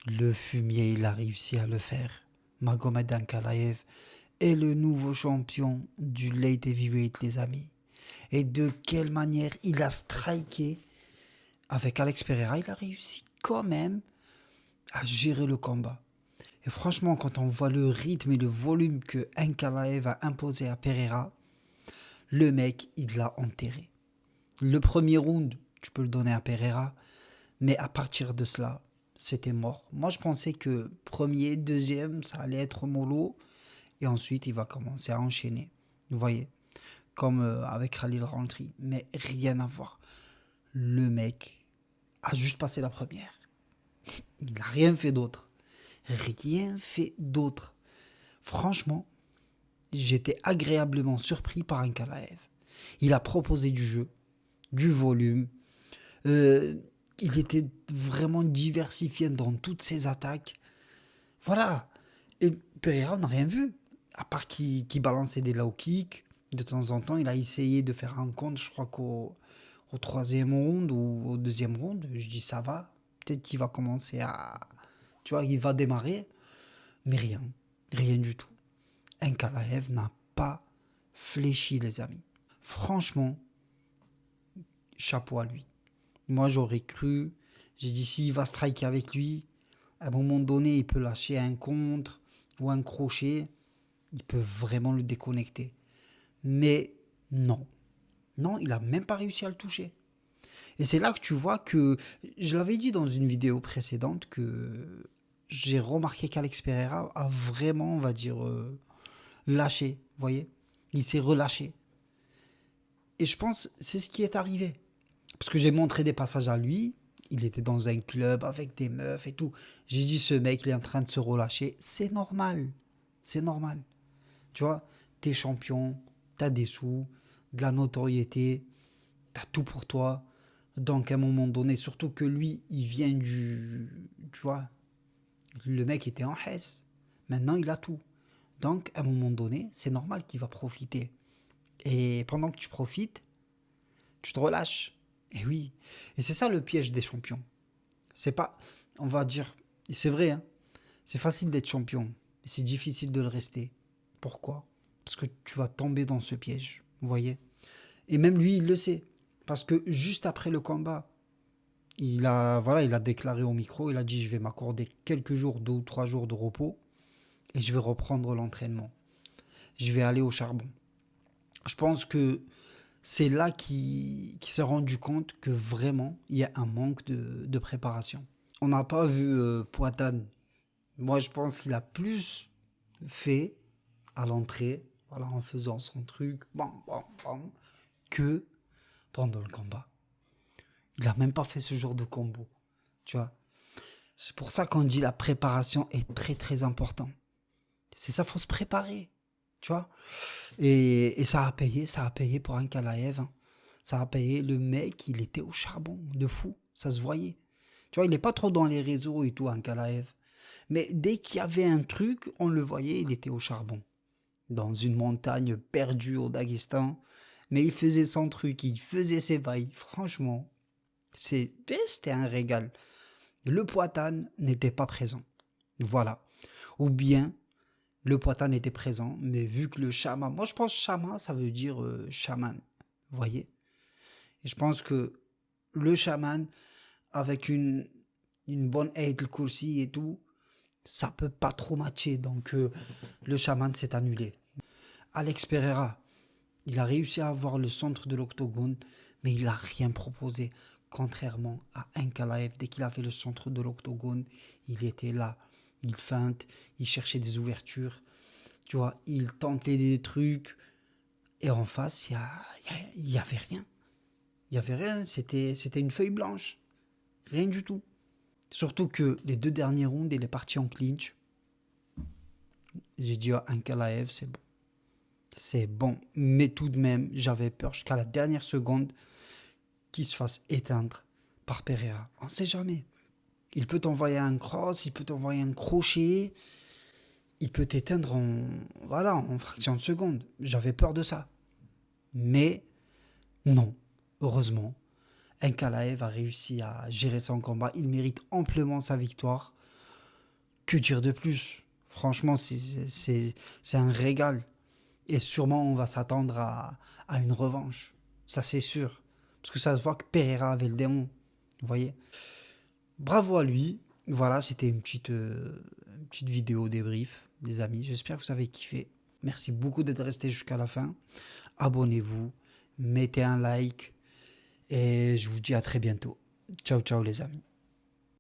Le fumier, il a réussi à le faire. Magomed Ankalaev est le nouveau champion du Light Heavyweight, les amis. Et de quelle manière il a striké avec Alex Pereira, il a réussi quand même à gérer le combat. Et franchement, quand on voit le rythme et le volume que Ankalaev a imposé à Pereira, le mec, il l'a enterré. Le premier round, tu peux le donner à Pereira, mais à partir de cela, c'était mort. Moi, je pensais que premier, deuxième, ça allait être mollo, et ensuite, il va commencer à enchaîner. Vous voyez, comme avec Khalil Rountree, mais rien à voir. Le mec a juste passé la première. Il n'a rien fait d'autre. Rien fait d'autre. Franchement, j'étais agréablement surpris par Ankalaev. Il a proposé du jeu, du volume. Euh, il était vraiment diversifié dans toutes ses attaques. Voilà. Et Pereira n'a rien vu. À part qu'il balançait des low kicks. De temps en temps, il a essayé de faire un compte, je crois qu'au troisième round ou au deuxième round. Je dis ça va. Peut-être qu'il va commencer à... Tu vois, il va démarrer. Mais rien. Rien du tout. Ankalaev n'a pas fléchi, les amis. Franchement, chapeau à lui. Moi, j'aurais cru. J'ai dit, s'il va striker avec lui, à un moment donné, il peut lâcher un contre ou un crochet. Il peut vraiment le déconnecter. Mais non. Non, il n'a même pas réussi à le toucher. Et c'est là que tu vois que, je l'avais dit dans une vidéo précédente, que j'ai remarqué qu'Alex Pereira a vraiment, on va dire, lâché. Vous voyez, il s'est relâché. Et je pense que c'est ce qui est arrivé. Parce que j'ai montré des passages à lui. Il était dans un club avec des meufs et tout. J'ai dit, ce mec, il est en train de se relâcher. C'est normal. C'est normal. Tu vois, t'es champion, t'as des sous, de la notoriété, t'as tout pour toi. Donc, à un moment donné, surtout que lui, il vient du... Tu vois, le mec était en Hesse. Maintenant, il a tout. Donc, à un moment donné, c'est normal qu'il va profiter. Et pendant que tu profites, tu te relâches. Et oui. Et c'est ça le piège des champions. C'est pas, on va dire, et c'est vrai, hein, c'est facile d'être champion, mais c'est difficile de le rester. Pourquoi? Parce que tu vas tomber dans ce piège, vous voyez. Et même lui, il le sait. Parce que juste après le combat, il a déclaré au micro, il a dit, je vais m'accorder quelques jours, 2 ou 3 jours de repos, et je vais reprendre l'entraînement. Je vais aller au charbon. Je pense que c'est là qu'il s'est rendu compte que vraiment, il y a un manque de préparation. On n'a pas vu Poitane. Moi, je pense qu'il a plus fait à l'entrée, voilà, en faisant son truc, bam, bam, bam, que pendant le combat. Il n'a même pas fait ce genre de combo, tu vois. C'est pour ça qu'on dit la préparation est très très important. C'est ça, faut se préparer, tu vois. Et ça a payé pour un Kalaev. Hein. Ça a payé. Le mec, il était au charbon, de fou. Ça se voyait. Tu vois, il n'est pas trop dans les réseaux et tout, un Kalaev. Mais dès qu'il y avait un truc, on le voyait, il était au charbon. Dans une montagne perdue au Daghestan. Mais il faisait son truc, il faisait ses bails. Franchement, c'était un régal. Le Poitane n'était pas présent. Voilà. Ou bien le Poitin était présent, mais vu que le Shama, moi je pense Shama, ça veut dire chaman, vous voyez. Et je pense que le chaman, avec une bonne aide Kursi et tout, ça peut pas trop matcher, donc le chaman s'est annulé. Alex Pereira, il a réussi à avoir le centre de l'octogone, mais il n'a rien proposé. Contrairement à Ankalaev, dès qu'il avait le centre de l'octogone, il était là. Il feinte, il cherchait des ouvertures. Tu vois, il tentait des trucs. Et en face, il y avait rien. Il y avait rien. C'était une feuille blanche. Rien du tout. Surtout que les 2 derniers rounds, il est parti en clinch. J'ai dit à Ankalaev, c'est bon. C'est bon. Mais tout de même, j'avais peur jusqu'à la dernière seconde qu'il se fasse éteindre par Pereira. On ne sait jamais. Il peut t'envoyer un cross, il peut t'envoyer un crochet, il peut t'éteindre voilà, en fraction de seconde. J'avais peur de ça. Mais non, heureusement, Ankalaev a réussi à gérer son combat. Il mérite amplement sa victoire. Que dire de plus? Franchement, c'est un régal. Et sûrement, on va s'attendre à une revanche. Ça, c'est sûr. Parce que ça se voit que Pereira avait le démon. Vous voyez? Bravo à lui. Voilà, c'était une petite vidéo débrief, les amis. J'espère que vous avez kiffé. Merci beaucoup d'être resté jusqu'à la fin. Abonnez-vous, mettez un like et je vous dis à très bientôt. Ciao, ciao les amis.